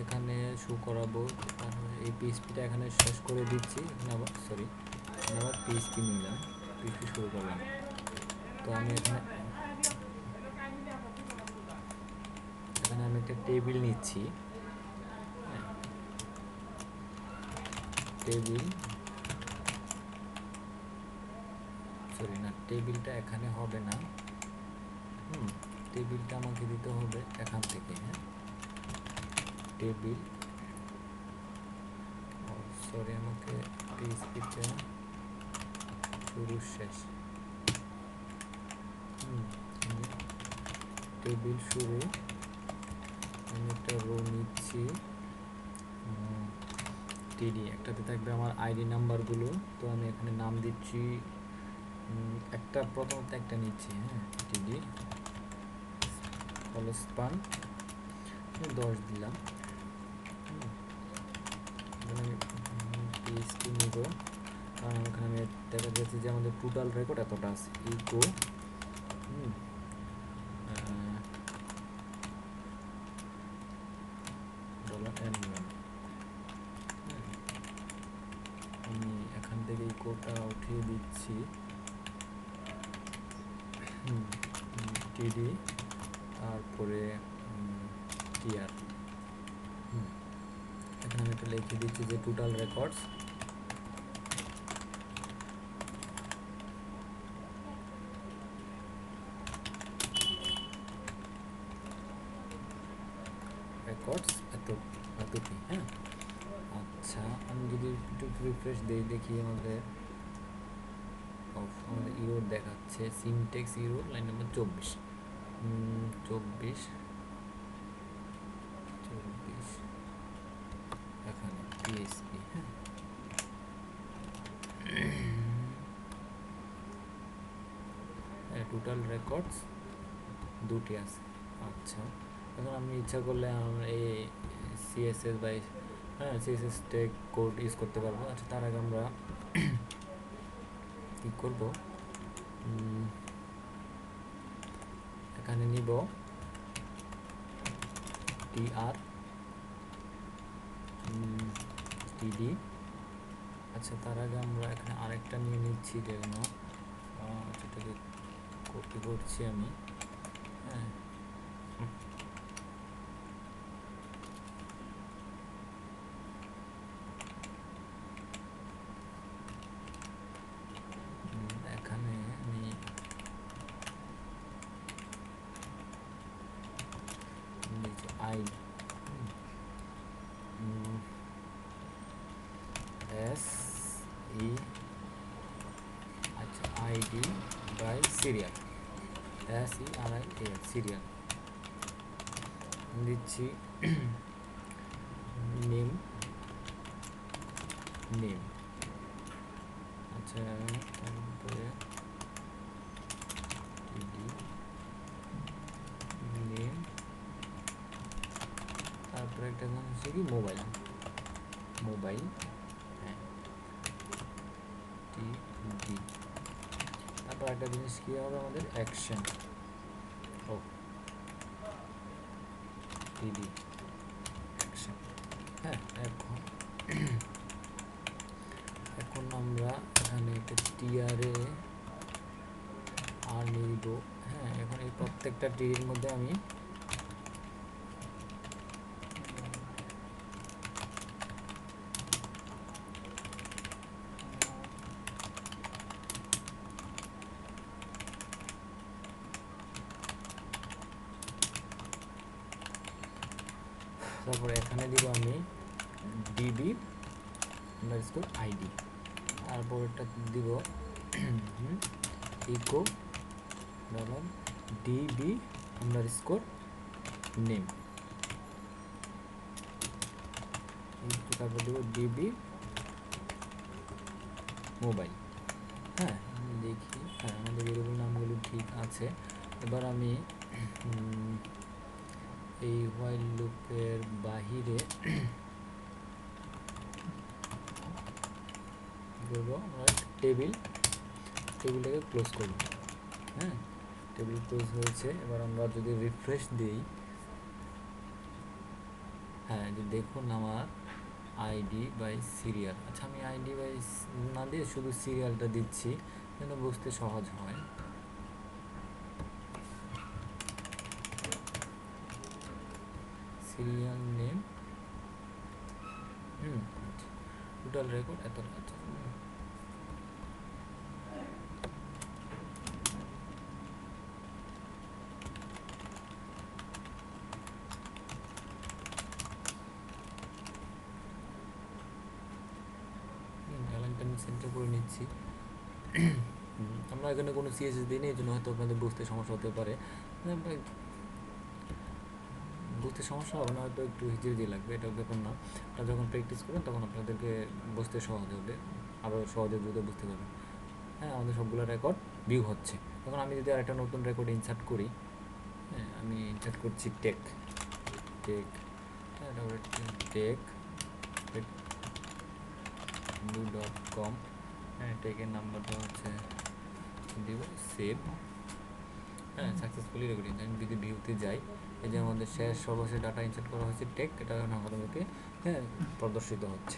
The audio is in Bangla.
এখানে শো করাবো। এই পিএইচপিটা এখানে শেষ করে দিচ্ছি। এখানে আবার পিএইচপি নিলাম, পিএইচপি শুরু করলাম। তো আমি এখানে আমি একটা টেবিল নিচ্ছি। টেবিলটা এখানে হবে না। টেবিলটা আমাকে দিতে হবে এখান থেকে। হ্যাঁ, টেবিল, আমাকে পিএইচপিটা শুরু শেষ। টেবিল শুরু, আমি একটা রো নিচ্ছি। টিডি একটাতে থাকবে আমার আইডি নাম্বারগুলো। তো আমি এখানে নাম দিচ্ছি একটা, প্রথমত একটা নিচ্ছি। হ্যাঁ, টিডি স্পান 10 দিলাম। পিএইচপি নিব, কারণ এখানে আমি দেখা যাচ্ছে যে আমাদের টোটাল রেকর্ড এতটা আছে। ইকো আমি এখান থেকে ইকোটা উঠিয়ে দিচ্ছি। টিডি, তারপরে টিআর। এখানে আমি একটা লিখে দিচ্ছি যে টোটাল রেকর্ডস। এতটি। হ্যাঁ, আচ্ছা, আমি যদি একটু রিফ্রেশ দিই, দেখি আমাদের ইরোর দেখাচ্ছে, সিনটেক্স ইরোর, লাইন নাম্বার 24 এখানে পিএইচপি। হ্যাঁ, টোটাল রেকর্ডস দুটি আছে। আচ্ছা, এখন আমি ইচ্ছা করলে আমরা এই সিএসএস বা সিএসএস টেক কোড ইউজ করতে পারবো। আচ্ছা, তার আগে আমরা কি করব, এখানে নিব টিআর, টিডি। আচ্ছা, তার আগে আমরা এখানে আরেকটা নিয়ে নিচ্ছি, যেন এটাকে কপি করছি আমি। হ্যাঁ, এখানে আমি আই এস ই, আচ্ছা, ID by serial, SERIAL, serial দিচ্ছি। নেম, আচ্ছা, তারপরে নেম, তারপরে একটা হচ্ছে কি মোবাইল। হ্যাঁ, টিডি। তারপর একটা জিনিস কি হবে আমাদের, অ্যাকশন। টিডি অ্যাকশন। হ্যাঁ, এখন আমরা এখানে একটা টিআরে আর নিব। হ্যাঁ, এখন এই প্রত্যেকটা টির মধ্যে আমি তারপরে এখানে দিব আমি ডিবি আন্ডারস্কোর আইডি, তারপরটা দিব echo dollar DB underscore name, তারপর দিব ডিবি মোবাইল। হ্যাঁ, দেখি, হ্যাঁ, আমাদের ভেরিয়েবল নামগুলো ঠিক আছে। এবার আমি এই হোয়াইল লুপের বাহিরে করবো আমরা টেবিলটাকে ক্লোজ করব। হ্যাঁ, টেবিল ক্লোজ হয়েছে। এবার আমরা যদি রিফ্রেশ দিই, হ্যাঁ, যে দেখুন আমার আইডি বাই সিরিয়াল। আচ্ছা, আমি আইডি বাই না দিয়ে শুধু সিরিয়ালটা দিচ্ছি যেন বুঝতে সহজ হয়। সিরিয়াল নেম, টোটাল রেকর্ড এত। আচ্ছা, অ্যালাইনটা আমি সেন্টার করে নিচ্ছি। আমরা এখানে কোনো সিএসএস দিই নি, এই জন্য হয়তো আপনাদের বুঝতে সমস্যা হতে পারে। বুঝতে সমস্যা হবে না, হয়তো একটু হিজিবিজি লাগবে, এটা ব্যাপার না। আপনারা যখন প্র্যাকটিস করবেন তখন আপনাদেরকে বুঝতে সহজ হবে, আরও সহজে দ্রুত বুঝতে পারবেন। হ্যাঁ, আমাদের সবগুলো রেকর্ড ভিউ হচ্ছে। এখন আমি যদি আরেকটা নতুন রেকর্ড ইনসার্ট করি, হ্যাঁ, আমি ইনসার্ট করছি টেক টেক হ্যাঁ, তারপরে টেক .com। হ্যাঁ, টেকের নাম্বারটা হচ্ছে দিব সেভ। হ্যাঁ, সাকসেসফুলি রেকর্ডিং। আমি যদি ভিউতে যাই, এই যে আমাদের সর্বশেষ ডাটা ইনসার্ট করা হয়েছে টেক, এটা আমাদেরকে হ্যাঁ প্রদর্শিত হচ্ছে।